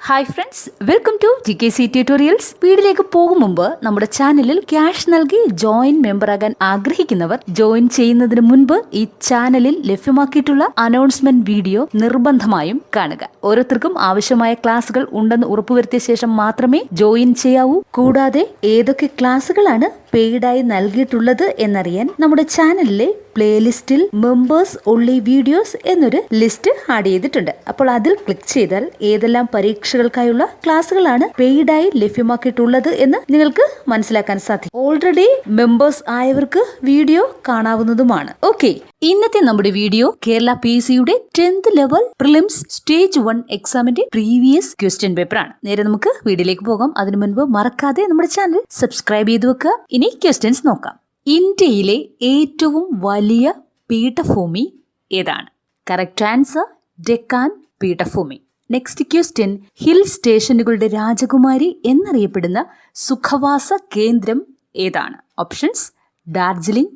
Hi friends, welcome to gkctutorials. വീഡിയോയിലേക്ക് പോകും മുമ്പ് നമ്മുടെ ചാനലിൽ ക്യാഷ് നൽകി ജോയിൻ മെമ്പറാകാൻ ആഗ്രഹിക്കുന്നവർ ജോയിൻ ചെയ്യുന്നതിന് മുൻപ് ഈ ചാനലിൽ ലഭ്യമാക്കിയിട്ടുള്ള അനൗൺസ്മെന്റ് വീഡിയോ നിർബന്ധമായും കാണുക. ഓരോരുത്തർക്കും ആവശ്യമായ ക്ലാസുകൾ ഉണ്ടെന്ന് ഉറപ്പുവരുത്തിയ ശേഷം മാത്രമേ ജോയിൻ ചെയ്യാവൂ. കൂടാതെ ഏതൊക്കെ ക്ലാസുകളാണ് പെയ്ഡായി നൽകിയിട്ടുള്ളത് എന്നറിയാൻ നമ്മുടെ ചാനലിലെ പ്ലേലിസ്റ്റിൽ മെമ്പേഴ്സ് ഒൺലി വീഡിയോസ് എന്നൊരു ലിസ്റ്റ് ആഡ് ചെയ്തിട്ടുണ്ട്. അപ്പോൾ അതിൽ ക്ലിക്ക് ചെയ്താൽ ഏതെല്ലാം പരീക്ഷകൾക്കായുള്ള ക്ലാസുകളാണ് പെയ്ഡായി ലഭ്യമാക്കിയിട്ടുള്ളത് എന്ന് നിങ്ങൾക്ക് മനസ്സിലാക്കാൻ സാധിക്കും. ഓൾറെഡി മെമ്പേഴ്സ് ആയവർക്ക് വീഡിയോ കാണാവുന്നതുമാണ്. ഓക്കെ, ഇന്നത്തെ നമ്മുടെ വീഡിയോ കേരള PSCയുടെ 10th ലെവൽ പ്രിലിംസ് സ്റ്റേജ് 1 എക്സാമിന്റെ പ്രീവിയസ് ക്വസ്റ്റ്യൻ പേപ്പർ ആണ്. നേരെ നമുക്ക് വീഡിയോയിലേക്ക് പോകാം. അതിനു മുൻപ് മറക്കാതെ നമ്മുടെ ചാനൽ സബ്സ്ക്രൈബ് ചെയ്ത് വെക്കുക. ഇനി ക്വസ്റ്റ്യൻസ് നോക്കാം. ഇന്ത്യയിലെ ഏറ്റവും വലിയ പീഠഭൂമി ഏതാണ്? കറക്റ്റ് ആൻസർ ഡെക്കാൻ പീഠഭൂമി. നെക്സ്റ്റ് ക്വസ്റ്റ്യൻ, ഹിൽ സ്റ്റേഷനുകളുടെ രാജകുമാരി എന്നറിയപ്പെടുന്ന സുഖവാസ കേന്ദ്രം ഏതാണ്? ഓപ്ഷൻസ്: ഡാർജിലിംഗ്,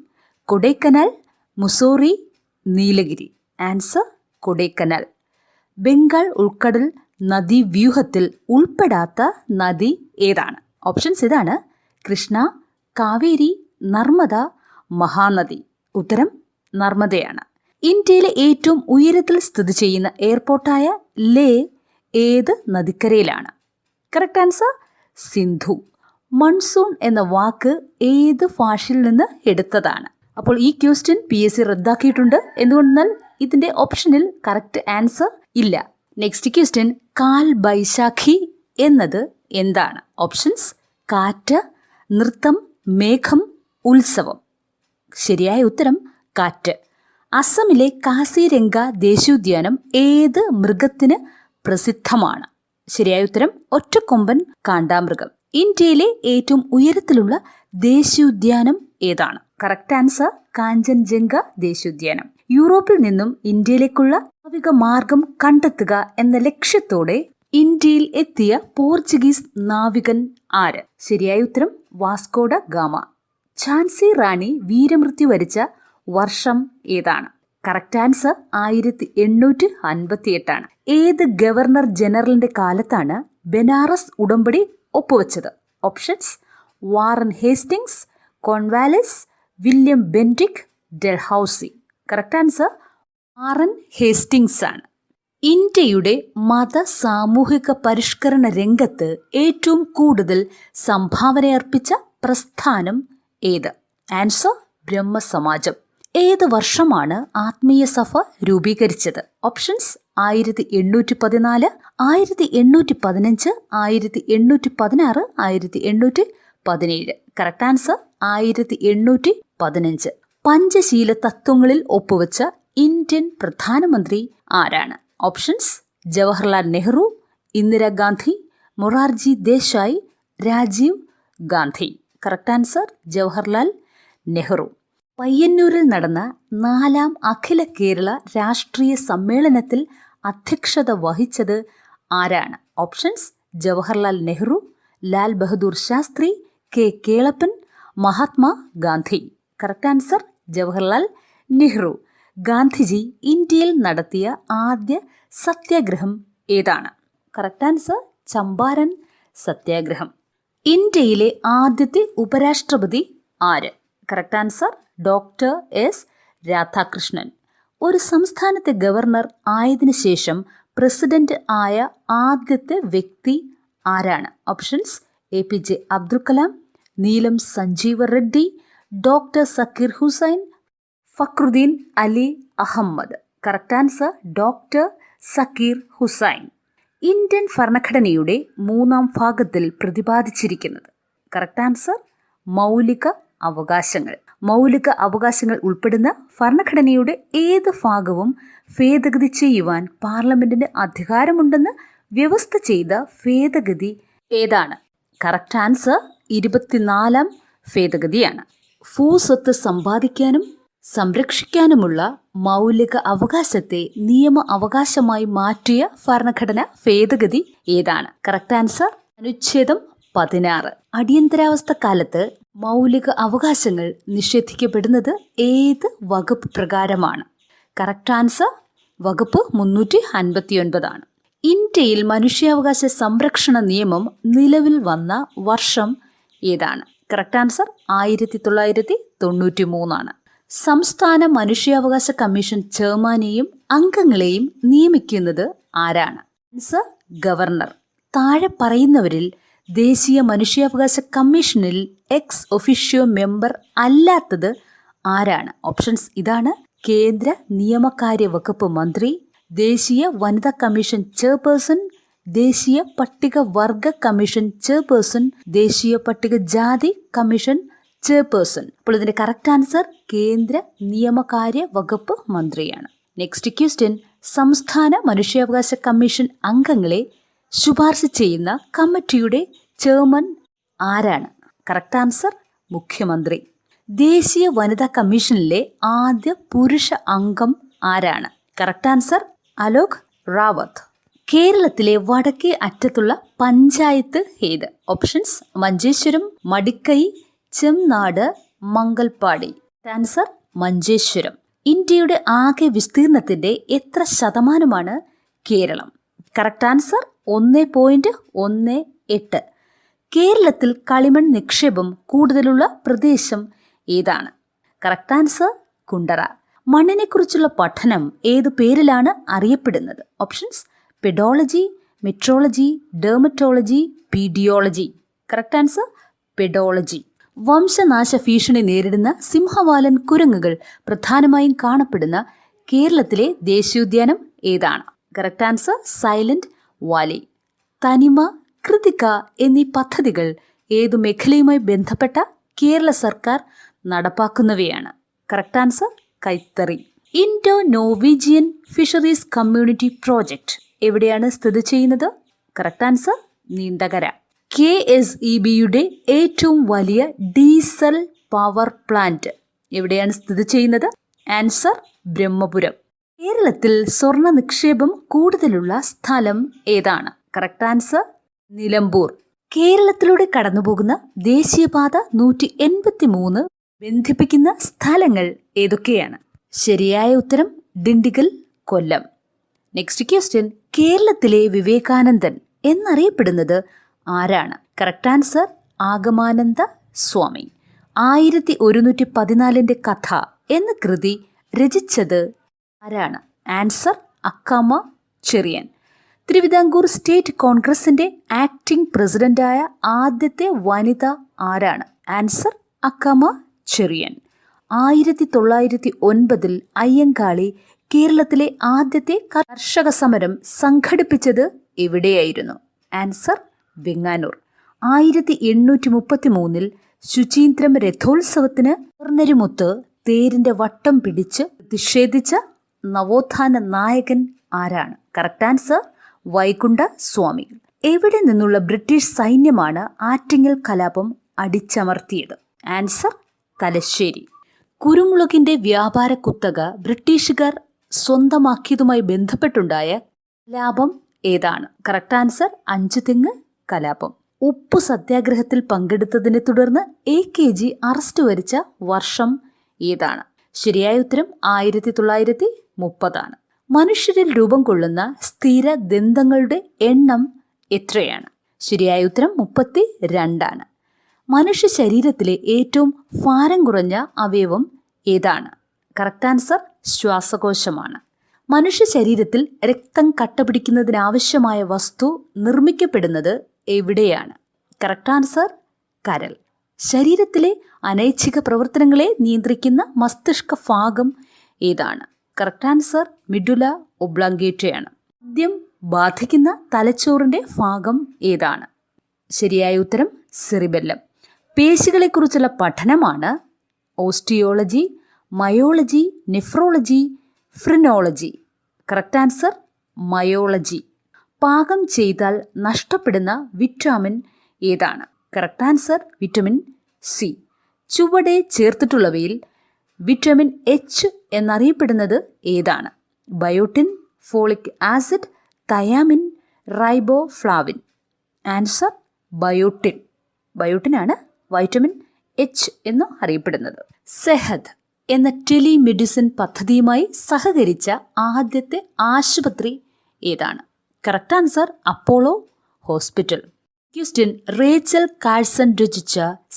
കൊടൈക്കനാൽ, മുസോറി, നീലഗിരി. ആൻസർ കൊടൈക്കനാൽ. ബംഗാൾ ഉൾക്കടൽ നദീവ്യൂഹത്തിൽ ഉൾപ്പെടാത്ത നദി ഏതാണ്? ഓപ്ഷൻസ് ഇതാണ്: കൃഷ്ണ, കാവേരി, നർമ്മദ, മഹാനദി. ഉത്തരം നർമ്മദയാണ്. ഇന്ത്യയിലെ ഏറ്റവും ഉയരത്തിൽ സ്ഥിതി ചെയ്യുന്ന എയർപോർട്ടായ ലേ ഏത് നദിക്കരയിലാണ്? Correct answer Sindhu. മൺസൂൺ എന്ന വാക്ക് ഏത് ഭാഷയിൽ നിന്ന് എടുത്തതാണ്? അപ്പോൾ ഈ ക്വസ്റ്റ്യൻ PSC റദ്ദാക്കിയിട്ടുണ്ട്. എന്തുകൊണ്ടെന്നാൽ ഇതിന്റെ ഓപ്ഷനിൽ കറക്റ്റ് ആൻസർ ഇല്ല. നെക്സ്റ്റ് ക്വസ്റ്റ്യൻ, കാൽ ബൈശാഖി എന്നത് എന്താണ്? ഓപ്ഷൻസ്: കാറ്റ്, നൃത്തം, മേഘം, ഉത്സവം. ശരിയായ ഉത്തരം കാറ്റ്. അസമിലെ കാസിരംഗ ദേശീയോദ്യാനം ഏത് മൃഗത്തിന് പ്രസിദ്ധമാണ്? ശരിയായ ഉത്തരം ഒറ്റക്കൊമ്പൻ കാണ്ടാമൃഗം. ഇന്ത്യയിലെ ഏറ്റവും ഉയരത്തിലുള്ള ദേശീയോദ്യാനം ഏതാണ്? കറക്റ്റ് ആൻസർ കാഞ്ചൻജംഗ ദേശീയോദ്യാനം. യൂറോപ്പിൽ നിന്നും ഇന്ത്യയിലേക്കുള്ള നാവിക മാർഗം കണ്ടെത്തുക എന്ന ലക്ഷ്യത്തോടെ ഇന്ത്യയിൽ എത്തിയ പോർച്ചുഗീസ് നാവികൻ ആര്? ശരിയായ ഉത്തരം വാസ്കോഡ ഗാമ. ഝാൻസി റാണി വീരമൃത്യു വരിച്ച വർഷം ഏതാണ്? Correct answer 1858. ഏത് ഗവർണർ ജനറലിന്റെ കാലത്താണ് ബനാറസ് ഉടമ്പടി ഒപ്പുവെച്ചത്? Options: Warren Hastings, Cornwallis, William Bentinck, Dalhousie. Correct answer Warren Hastings ആണ്. ഇന്ത്യയുടെ മത സാമൂഹിക പരിഷ്കരണ രംഗത്ത് ഏറ്റവും കൂടുതൽ സംഭാവനയർപ്പിച്ച പ്രസ്ഥാനം ഏത്? ആൻസർ ബ്രഹ്മസമാജം. ഏത് വർഷമാണ് ആത്മീയ സഭ രൂപീകരിച്ചത്? ഓപ്ഷൻസ്: 1814, 1815, 1816, 1817. Correct answer 1815. പഞ്ചശീല തത്വങ്ങളിൽ ഒപ്പുവെച്ച ഇന്ത്യൻ പ്രധാനമന്ത്രി ആരാണ്? Options: Jawaharlal Nehru, Indira Gandhi, Morarji Desai, Rajiv Gandhi. Correct answer Jawaharlal Nehru. പയ്യന്നൂരിൽ നടന്ന 4ാം അഖില കേരള രാഷ്ട്രീയ സമ്മേളനത്തിൽ അധ്യക്ഷത വഹിച്ചത് ആരാണ്? Options: Jawaharlal Nehru, Lal Bahadur Shastri, Kelappan, Mahatma Gandhi. Correct answer Jawaharlal Nehru. Gandhiji ഇന്ത്യയിൽ നടത്തിയ ആദ്യ സത്യാഗ്രഹം ഏതാണ്? കറക്റ്റ് ആൻസർ ചമ്പാരൻ സത്യാഗ്രഹം. ഇന്ത്യയിലെ ആദ്യത്തെ ഉപരാഷ്ട്രപതി ആര്? Correct answer doctor S Radhakrishnan. ഒരു സംസ്ഥാനത്തെ ഗവർണർ ആയതിനു ശേഷം പ്രസിഡന്റ് ആയ ആദ്യത്തെ വ്യക്തി ആരാണ്? Options: APJ Abdul Kalam, Neelam Sanjiva Reddy, doctor Zakir Hussain, Fakhruddin Ali Ahmed. Correct answer doctor Zakir Hussain. Indian ഭരണഘടനയുടെ 3ാം ഭാഗത്തിൽ പ്രതിപാദിച്ചിരിക്കുന്നത്? കറക്റ്റ് ആൻസർ മൗലിക അവകാശങ്ങൾ. മൗലിക അവകാശങ്ങൾ ഉൾപ്പെടുന്ന ഭരണഘടനയുടെ ഏത് ഭാഗവും ഭേദഗതി ചെയ്യുവാൻ പാർലമെന്റിന് അധികാരമുണ്ടെന്ന് വ്യവസ്ഥ ചെയ്ത ഭേദഗതി ഏതാണ്? Correct answer 24ാം ഭേദഗതിയാണ്. ഭൂസ്വത്ത് സമ്പാദിക്കാനും സംരക്ഷിക്കാനുമുള്ള മൗലിക അവകാശത്തെ നിയമ അവകാശമായി മാറ്റിയ ഭരണഘടന ഭേദഗതി ഏതാണ്? കറക്റ്റ് ആൻസർ അനുച്ഛേദം 16. അടിയന്തരാവസ്ഥ കാലത്ത് മൗലിക അവകാശങ്ങൾ നിഷേധിക്കപ്പെടുന്നത് ഏത് വകുപ്പ് പ്രകാരമാണ്? കറക്റ്റ് ആൻസർ വകുപ്പ് 359 ആണ്. ഇന്ത്യയിൽ മനുഷ്യാവകാശ സംരക്ഷണ നിയമം നിലവിൽ വന്ന വർഷം ഏതാണ്? Correct answer 1993. സംസ്ഥാന മനുഷ്യാവകാശ കമ്മീഷൻ ചെയർമാനെയും അംഗങ്ങളെയും നിയമിക്കുന്നത് ആരാണ്? Answer governor. താഴെ പറയുന്നവരിൽ ദേശീയ മനുഷ്യാവകാശ കമ്മീഷനിൽ എക്സ് ഒഫീഷ്യോ മെമ്പർ അല്ലാത്തത് ആരാണ്? ഓപ്ഷൻസ് ഇതാണ്: കേന്ദ്ര നിയമകാര്യ വകുപ്പ് മന്ത്രി, ദേശീയ വനിതാ കമ്മീഷൻ ചെയർപേഴ്സൺ, ദേശീയ പട്ടികവർഗ കമ്മീഷൻ ചെയർപേഴ്സൺ, ദേശീയ പട്ടികജാതി കമ്മീഷൻ ചെയർപേഴ്സൺ. അപ്പോൾ ഇതിന്റെ കറക്റ്റ് ആൻസർ കേന്ദ്ര നിയമകാര്യ വകുപ്പ് മന്ത്രിയാണ്. നെക്സ്റ്റ് ക്വസ്റ്റ്യൻ: സംസ്ഥാന മനുഷ്യാവകാശ കമ്മീഷൻ അംഗങ്ങളെ ശുപാർശ ചെയ്യുന്ന കമ്മിറ്റിയുടെ ചെയർമാൻ ആരാണ്? കറക്റ്റ് ആൻസർ മുഖ്യമന്ത്രി. ദേശീയ വനിതാ കമ്മീഷനിലെ ആദ്യ പുരുഷ അംഗം ആരാണ്? Correct answer Alok Rawat. കേരളത്തിലെ വടക്കേ അറ്റത്തുള്ള പഞ്ചായത്ത് ഏത്? ഓപ്ഷൻസ്: മഞ്ചേശ്വരം, മടിക്കൈ, ചെമ്നാട്, മംഗൽപാടി. ആൻസർ മഞ്ചേശ്വരം. ഇന്ത്യയുടെ ആകെ വിസ്തീർണത്തിന്റെ എത്ര ശതമാനമാണ് കേരളം? Correct answer 1.18. കേരളത്തിൽ കളിമൺ നിക്ഷേപം കൂടുതലുള്ള പ്രദേശം ഏതാണ്? Correct answer Kundara. മണ്ണിനെക്കുറിച്ചുള്ള പഠനം ഏതു പേരിലാണ് അറിയപ്പെടുന്നത്? Options: pedology, metrology, dermatology, pediology. Correct answer pedology. വംശനാശ ഭീഷണി നേരിടുന്ന സിംഹവാലൻ കുരങ്ങുകൾ പ്രധാനമായും കാണപ്പെടുന്ന കേരളത്തിലെ ദേശീയോദ്യാനം ഏതാണ്? Correct answer silent Valley. തനിമ, കൃതിക എന്നീ പദ്ധതികൾ ഏതു മേഖലയുമായി ബന്ധപ്പെട്ട കേരള സർക്കാർ നടപ്പാക്കുന്നവയാണ്? കറക്റ്റ് ആൻസർ കൈത്തറി. Indo Norwegian fisheries community project എവിടെയാണ് സ്ഥിതി ചെയ്യുന്നത്? Correct answer Neendakara. KSEBയുടെ ഏറ്റവും വലിയ ഡീസൽ പവർ പ്ലാന്റ് എവിടെയാണ് സ്ഥിതി ചെയ്യുന്നത്? ആൻസർ ബ്രഹ്മപുരം. കേരളത്തിൽ സ്വർണ്ണ നിക്ഷേപം കൂടുതലുള്ള സ്ഥലം ഏതാണ്? Correct answer Nilambur. കേരളത്തിലൂടെ കടന്നുപോകുന്ന ദേശീയപാത 183 ബന്ധിപ്പിക്കുന്ന സ്ഥലങ്ങൾ ഏതൊക്കെയാണ്? ശരിയായ ഉത്തരം ഡിണ്ടിഗൽ, കൊല്ലം. നെക്സ്റ്റ് ക്വസ്റ്റ്യൻ: കേരളത്തിലെ വിവേകാനന്ദൻ എന്നറിയപ്പെടുന്നത് ആരാണ്? കറക്റ്റ് ആൻസർ ആഗമാനന്ദ സ്വാമി. 1114 കഥ എന്ന കൃതി രചിച്ചത് ആരാണ്? ആൻസർ അക്കാമ ചെറിയൻ. തിരുവിതാംകൂർ സ്റ്റേറ്റ് കോൺഗ്രസിന്റെ ആക്ടിംഗ് പ്രസിഡന്റായ ആദ്യത്തെ വനിത ആരാണ്? ആൻസർ അക്കാമ ചെറിയൻ. 1909 അയ്യങ്കാളി കേരളത്തിലെ ആദ്യത്തെ കർഷക സമരം സംഘടിപ്പിച്ചത് എവിടെയായിരുന്നു? ആൻസർ വെങ്ങാനൂർ. 1833 ശുചീന്ദ്രം രഥോത്സവത്തിന് ഗവർണരുമൊത്ത് തേരിന്റെ വട്ടം പിടിച്ച് പ്രതിഷേധിച്ച നവോത്ഥാന നായകൻ ആരാണ്? കറക്റ്റ് ആൻസർ വൈകുണ്ഠ സ്വാമി. എവിടെ നിന്നുള്ള ബ്രിട്ടീഷ് സൈന്യമാണ് ആറ്റിങ്ങൽ കലാപം അടിച്ചമർത്തിയത്? ആൻസർ തലശ്ശേരി. കുരുമുളകിന്റെ വ്യാപാര കുത്തക ബ്രിട്ടീഷുകാർ സ്വന്തമാക്കിയതുമായി ബന്ധപ്പെട്ടുണ്ടായ കലാപം ഏതാണ്? കറക്റ്റ് ആൻസർ അഞ്ചുതെങ്ങ് കലാപം. ഉപ്പു സത്യാഗ്രഹത്തിൽ പങ്കെടുത്തതിനെ തുടർന്ന് AKG അറസ്റ്റ് വരിച്ച വർഷം ഏതാണ്? ശരിയായ ഉത്തരം 1930. മനുഷ്യരിൽ രൂപം കൊള്ളുന്ന സ്ഥിര ദന്തങ്ങളുടെ എണ്ണം എത്രയാണ്? ശരിയായ ഉത്തരം 32. മനുഷ്യ ശരീരത്തിലെ ഏറ്റവും ഭാരം കുറഞ്ഞ അവയവം ഏതാണ്? കറക്റ്റ് ആൻസർ ശ്വാസകോശമാണ്. മനുഷ്യ ശരീരത്തിൽ രക്തം കട്ടപിടിക്കുന്നതിനാവശ്യമായ വസ്തു നിർമ്മിക്കപ്പെടുന്നത് എവിടെയാണ്? കറക്റ്റ് ആൻസർ കരൾ. ശരീരത്തിലെ അനൈച്ഛിക പ്രവർത്തനങ്ങളെ നിയന്ത്രിക്കുന്ന മസ്തിഷ്ക ഭാഗം ഏതാണ്? കറക്റ്റ് ആൻസർ മിഡുല ഒബ്ലാങ്കേറ്റയാണ്. മദ്യം ബാധിക്കുന്ന തലച്ചോറിന്റെ ഭാഗം ഏതാണ്? ശരിയായ ഉത്തരം സെറിബെല്ലം. പേശികളെക്കുറിച്ചുള്ള പഠനമാണ് osteology, myology, nephrology, phrenology. Correct answer myology. പാകം ചെയ്താൽ നഷ്ടപ്പെടുന്ന വിറ്റാമിൻ ഏതാണ്? Correct answer vitamin C. ചുവടെ ചേർത്തിട്ടുള്ളവയിൽ വിറ്റമിൻ H എന്നറിയപ്പെടുന്നത് ഏതാണ്? Biotin, folic acid, thiamine, riboflavin. Answer biotin. ബയോട്ടിനാണ് വൈറ്റമിൻ H എന്ന് അറിയപ്പെടുന്നത്. സെഹദ് എന്ന ടെലിമെഡിസിൻ പദ്ധതിയുമായി സഹകരിച്ച ആദ്യത്തെ ആശുപത്രി ഏതാണ്? Correct answer Apollo hospital. Question, Rachel Carson രചിച്ച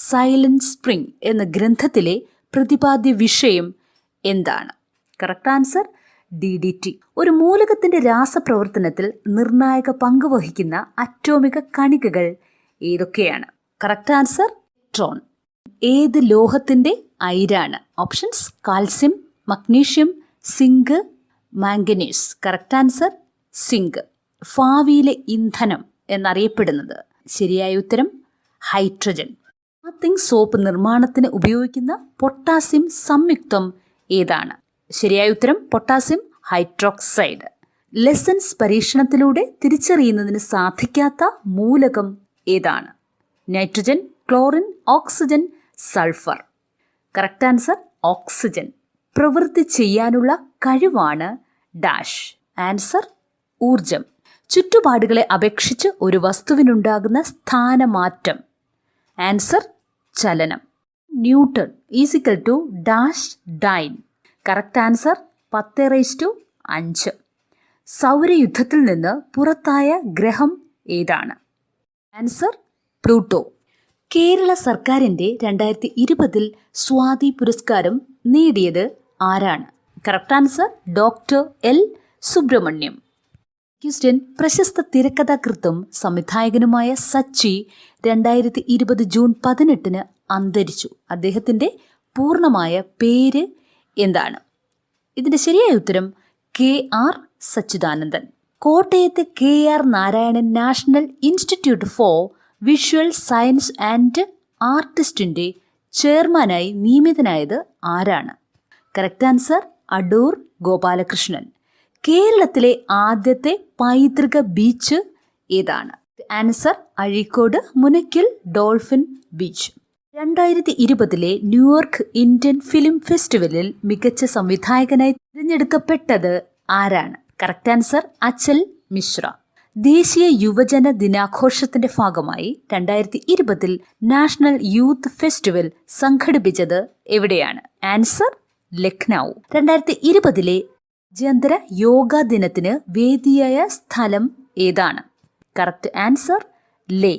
സൈലന്റ് സ്പ്രിംഗ് എന്ന ഗ്രന്ഥത്തിലെ പ്രതിപാദ്യ വിഷയം എന്താണ്? Correct answer DDT. ഒരു മൂലകത്തിന്റെ രാസപ്രവർത്തനത്തിൽ നിർണായക പങ്ക് വഹിക്കുന്ന അറ്റോമിക കണികകൾ ഏതൊക്കെയാണ്? Correct answer electron. ഏത് ലോഹത്തിന്റെ അയിരാണ്? Options: calcium, magnesium, zinc, manganese. Correct answer zinc. ഭാവിയിലെ ഇന്ധനം എന്നറിയപ്പെടുന്നത്? ശരിയായ ഉത്തരം ഹൈഡ്രജൻ. ബാത്തിങ് സോപ്പ് നിർമ്മാണത്തിന് ഉപയോഗിക്കുന്ന പൊട്ടാസ്യം സംയുക്തം ഏതാണ്? ശരിയായ ഉത്തരം പൊട്ടാസ്യം ഹൈഡ്രോക്സൈഡ്. ലെസൻസ് പരീക്ഷണത്തിലൂടെ തിരിച്ചറിയുന്നതിന് സാധിക്കാത്ത മൂലകം ഏതാണ്? Nitrogen, chlorine, oxygen, sulphur. Correct answer oxygen. പ്രവൃത്തി ചെയ്യാനുള്ള കഴിവാണ് ഡാഷ്. ആൻസർ ഊർജം. ചുറ്റുപാടുകളെ അപേക്ഷിച്ച് ഒരു വസ്തുവിനുണ്ടാകുന്ന സ്ഥാനമാറ്റം? ആൻസർ ചലനം. Newton is equal to dash dyne. Correct answer 10⁵5. സൗരയുദ്ധത്തിൽ നിന്ന് പുറത്തായ ഗ്രഹം ഏതാണ്? Answer Pluto. കേരള സർക്കാരിൻ്റെ 2020 സ്വാതി പുരസ്കാരം നേടിയത് ആരാണ്? Correct answer doctor L. Subramaniam. Question, പ്രശസ്ത തിരക്കഥാകൃത്തും സംവിധായകനുമായ സച്ചി 2020 ജൂൺ 18 അന്തരിച്ചു. അദ്ദേഹത്തിൻ്റെ പൂർണ്ണമായ പേര് എന്താണ്? ഇതിൻ്റെ ശരിയായ ഉത്തരം KR സച്ചിദാനന്ദൻ. കോട്ടയത്തെ KR Narayanan national institute for visual science and ആർട്ടിസ്റ്റിൻ്റെ ചെയർമാനായി നിയമിതനായത് ആരാണ്? Correct answer Adoor Gopalakrishnan. കേരളത്തിലെ ആദ്യത്തെ പൈതൃക ബീച്ച് ഏതാണ്? Answer Azhikode Munakkal dolphin beach. 2020 New York Indian film ഫെസ്റ്റിവലിൽ മികച്ച സംവിധായകനായി തിരഞ്ഞെടുക്കപ്പെട്ടത് ആരാണ്? Correct answer Achal Mishra. ദേശീയ യുവജന ദിനാഘോഷത്തിന്റെ ഭാഗമായി 2020 നാഷണൽ യൂത്ത് ഫെസ്റ്റിവൽ സംഘടിപ്പിച്ചത് എവിടെയാണ്? ആൻസർ ലക്നൗ. 2020 രാജ്യാന്തര യോഗാ ദിനത്തിന് വേദിയായ സ്ഥലം ഏതാണ്? കറക്റ്റ് ആൻസർ ലേ.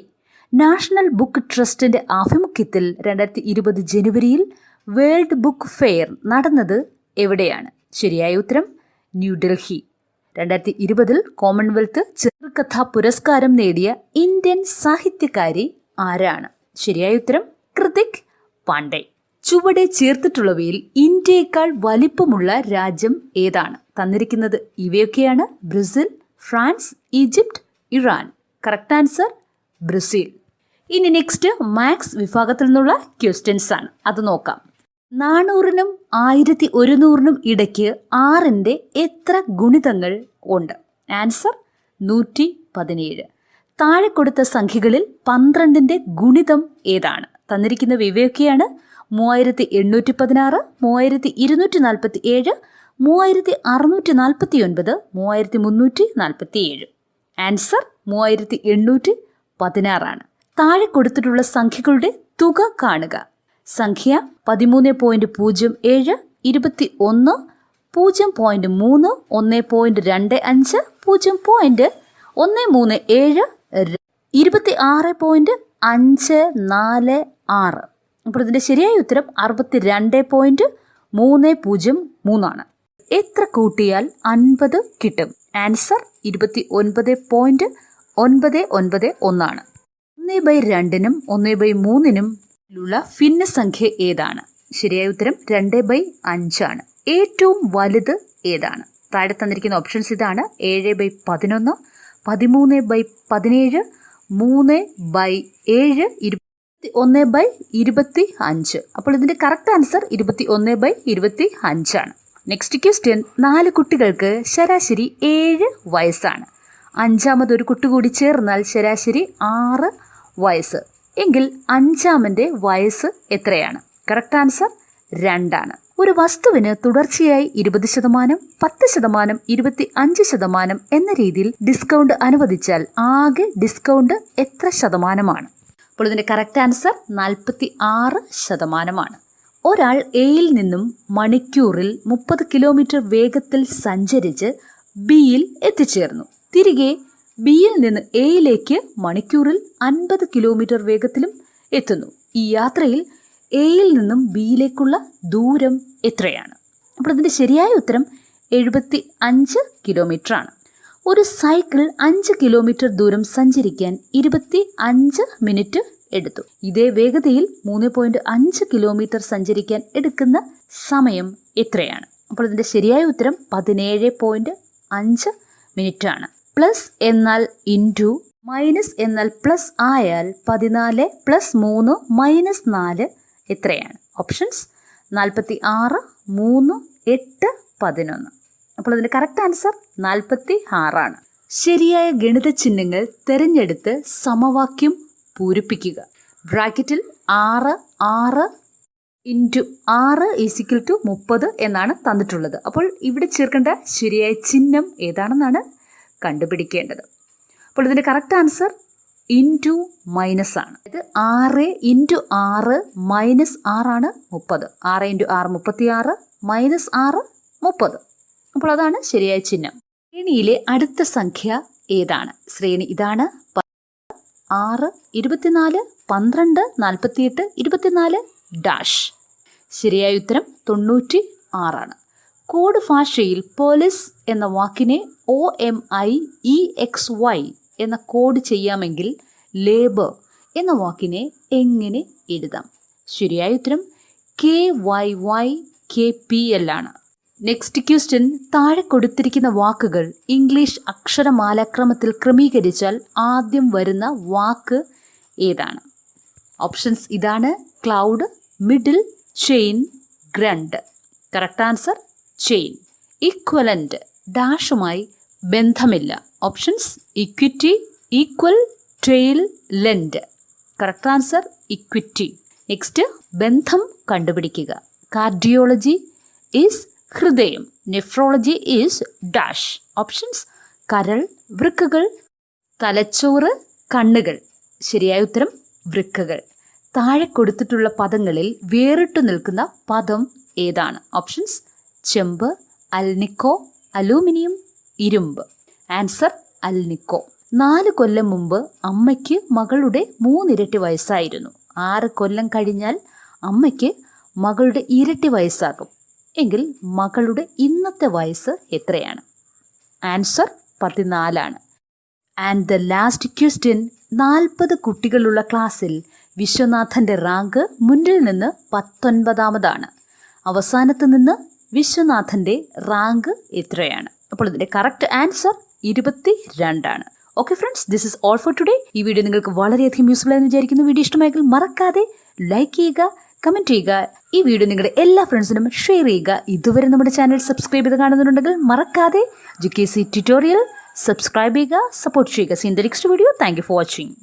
നാഷണൽ ബുക്ക് ട്രസ്റ്റിന്റെ ആഭിമുഖ്യത്തിൽ 2020 ജനുവരിയിൽ വേൾഡ് ബുക്ക് ഫെയർ നടന്നത് എവിടെയാണ്? ശരിയായ ഉത്തരം ന്യൂഡൽഹി. 2020 കോമൺവെൽത്ത് ചെറുകഥാ പുരസ്കാരം നേടിയ ഇന്ത്യൻ സാഹിത്യകാരി ആരാണ്? ശരിയായ ഉത്തരം കൃതിക് പാണ്ഡെ. ചുവടെ ചേർത്തിട്ടുള്ളവയിൽ ഇന്ത്യയേക്കാൾ വലിപ്പമുള്ള രാജ്യം ഏതാണ്? തന്നിരിക്കുന്നത് ഇവയൊക്കെയാണ്: Brazil, France, Egypt, Iran. Correct answer Brazil. ഇനി നെക്സ്റ്റ് മാത്സ് വിഭാഗത്തിൽ നിന്നുള്ള ക്വസ്റ്റ്യൻസ് ആണ്, അത് നോക്കാം. 400-നും 1100-നും ഇടയ്ക്ക് 6ന്റെ എത്ര ഗുണിതങ്ങൾ ഉണ്ട്? ആൻസർ 117. താഴെ കൊടുത്ത സംഖ്യകളിൽ 12ന്റെ ഗുണിതം ഏതാണ്? തന്നിരിക്കുന്ന ഇവയൊക്കെയാണ്: 3816, 3247, 3649, 3347. ആൻസർ 3816 ആണ്. താഴെ കൊടുത്തിട്ടുള്ള സംഖ്യകളുടെ തുക കാണുക. സംഖ്യ 13.07, 21, 0.3, 1.25, 0.137, 26.546. അപ്പോൾ ഇതിൻ്റെ ശരിയായ ഉത്തരം 62.303 ആണ്. എത്ര കൂട്ടിയാൽ 50 കിട്ടും? ആൻസർ 29.991 ആണ്. 1/2-നും 1/3-നും ഉള്ള ഭിന്നസംഖ്യ ഏതാണ്? ശരിയായ ഉത്തരം 2/5 ആണ്. ഏറ്റവും വലുത് ഏതാണ്? താഴെ തന്നിരിക്കുന്ന ഓപ്ഷൻസ് ഇതാണ്: 7/11, 13/17, 3/7, 21/25. അപ്പോൾ ഇതിന്റെ കറക്റ്റ് ആൻസർ 21/25 ആണ്. നെക്സ്റ്റ് ക്വസ്റ്റ്യൻ, 4 കുട്ടികൾക്ക് ശരാശരി 7 വയസ്സാണ്. 5ാമതൊരു കുട്ടി കൂടി ചേർന്നാൽ ശരാശരി 6 വയസ്സ്. എങ്കിൽ 5ാമന്റെ വയസ്സ് എത്രയാണ്? കറക്റ്റ് ആൻസർ 2 ആണ്. ഒരു വസ്തുവിന് തുടർച്ചയായി 20%, 10%, 25% എന്ന രീതിയിൽ ഡിസ്കൗണ്ട് അനുവദിച്ചാൽ ആകെ ഡിസ്കൗണ്ട് എത്ര ശതമാനമാണ്? അപ്പോൾ ഇതിന്റെ കറക്റ്റ് ആൻസർ 46%. ഒരാൾ എയിൽ നിന്നും മണിക്കൂറിൽ 30 കിലോമീറ്റർ വേഗത്തിൽ സഞ്ചരിച്ച് ബിയിൽ എത്തിച്ചേർന്നു. തിരികെ ബിയിൽ നിന്ന് എയിലേക്ക് മണിക്കൂറിൽ 50 കിലോമീറ്റർ വേഗത്തിലും എത്തുന്നു. ഈ യാത്രയിൽ എയിൽ നിന്നും ബിയിലേക്കുള്ള ദൂരം എത്രയാണ്? അപ്പോൾ ഇതിൻ്റെ ശരിയായ ഉത്തരം 75 കിലോമീറ്റർ ആണ്. ഒരു സൈക്കിൾ 5 കിലോമീറ്റർ ദൂരം സഞ്ചരിക്കാൻ 25 മിനിറ്റ് എടുത്തു. ഇതേ വേഗതയിൽ 3.5 കിലോമീറ്റർ സഞ്ചരിക്കാൻ എടുക്കുന്ന സമയം എത്രയാണ്? അപ്പോൾ ഇതിൻ്റെ ശരിയായ ഉത്തരം 17.5 മിനിറ്റ് ആണ്. പ്ലസ് എന്നാൽ ഇൻറ്റു, മൈനസ് എന്നാൽ പ്ലസ് ആയാൽ 14 + 3 - 4 എത്രയാണ്? ഓപ്ഷൻസ് 46, 3, 8, 11. അപ്പോൾ അതിൻ്റെ കറക്റ്റ് ആൻസർ 46 ആണ്. ശരിയായ ഗണിത ചിഹ്നങ്ങൾ തിരഞ്ഞെടുത്ത് സമവാക്യം പൂരിപ്പിക്കുക. ബ്രാക്കറ്റിൽ 6 × 6 = 30 എന്നാണ് തന്നിട്ടുള്ളത്. അപ്പോൾ ഇവിടെ ചേർക്കേണ്ട ശരിയായ ചിഹ്നം ഏതാണെന്നാണ് കണ്ടുപിടിക്കേണ്ടത്. അപ്പോൾ ഇതിൻ്റെ കറക്റ്റ് ആൻസർ ഇൻറ്റു മൈനസ് ആണ്. ഇത് 6 × 6 - 6 ആണ് 30. 6 × 6 36, -6 30. അപ്പോൾ അതാണ് ശരിയായ ചിഹ്നം. ശ്രേണിയിലെ അടുത്ത സംഖ്യ ഏതാണ്? ശ്രേണി ഇതാണ്: 6, 24, 12, 48, 24 ഡാഷ്. ശരിയായ ഉത്തരം 96 ആണ്. കോഡ് ഭാഷയിൽ പോലീസ് എന്ന വാക്കിനെ OMIEXY എന്ന കോഡ് ചെയ്യാമെങ്കിൽ ലേബർ എന്ന വാക്കിനെ എങ്ങനെ എഴുതാം? ശരിയായ ഉത്തരം KYYKPL ആണ്. നെക്സ്റ്റ് ക്വസ്റ്റ്യൻ: താഴെ കൊടുത്തിരിക്കുന്ന വാക്കുകൾ ഇംഗ്ലീഷ് അക്ഷരമാലാക്രമത്തിൽ ക്രമീകരിച്ചാൽ ആദ്യം വരുന്ന വാക്ക് ഏതാണ്? ഓപ്ഷൻസ് ഇതാണ്: cloud, middle, chain, ground. Correct answer chain. Equivalent ഡാഷുമായി ബന്ധമില്ല. Options equity, equal, tail, lend. Correct answer equity. Next ബന്ധം കണ്ടുപിടിക്കുക. കാർഡിയോളജി ഈസ് ഹൃദയം, നെഫ്രോളജി ഈസ് ഡാഷ്. ഓപ്ഷൻസ് കരൾ, വൃക്കകൾ, തലച്ചോറ്, കണ്ണുകൾ. ശരിയായ ഉത്തരം വൃക്കകൾ. താഴെ കൊടുത്തിട്ടുള്ള പദങ്ങളിൽ വേറിട്ടു നിൽക്കുന്ന പദം ഏതാണ്? ഓപ്ഷൻസ് ചെമ്പ്, അൽനിക്കോ, അലൂമിനിയം, ഇരുമ്പ്. Answer alnico. 4 കൊല്ലം മുമ്പ് അമ്മയ്ക്ക് മകളുടെ 3 ഇരട്ടി വയസ്സായിരുന്നു. 6 കൊല്ലം കഴിഞ്ഞാൽ അമ്മയ്ക്ക് മകളുടെ ഇരട്ടി വയസ്സാകും എങ്കിൽ മകളുടെ ഇന്നത്തെ വയസ്സ് എത്രയാണ്? ആൻസർ 14 ആണ്. ആൻഡ് ദ ലാസ്റ്റ് ക്വസ്റ്റ്യൻ: 40 കുട്ടികളുള്ള ക്ലാസ്സിൽ വിശ്വനാഥൻ്റെ റാങ്ക് മുന്നിൽ നിന്ന് 19ാമതാണ്. അവസാനത്ത് നിന്ന് വിശ്വനാഥൻ്റെ റാങ്ക് എത്രയാണ്? അപ്പോൾ ഇതിൻ്റെ കറക്റ്റ് ആൻസർ 22 ആണ്. Okay friends, this is all for today. ഈ വീഡിയോ നിങ്ങൾക്ക് വളരെയധികം യൂസ്ഫുൾ ആയെന്ന് വിചാരിക്കുന്നു. വീഡിയോ ഇഷ്ടമായെങ്കിൽ മറക്കാതെ ലൈക്ക് ചെയ്യുക, കമൻറ്റ് ചെയ്യുക. ഈ വീഡിയോ നിങ്ങളുടെ എല്ലാ ഫ്രണ്ട്സിനും ഷെയർ ചെയ്യുക. ഇതുവരെ നമ്മുടെ ചാനൽ സബ്സ്ക്രൈബ് ചെയ്ത് കാണുന്നുണ്ടെങ്കിൽ മറക്കാതെ GKC ട്യൂട്ടോറിയൽ സബ്സ്ക്രൈബ് ചെയ്യുക, സപ്പോർട്ട് ചെയ്യുക. Seen the next video. Thank you for watching.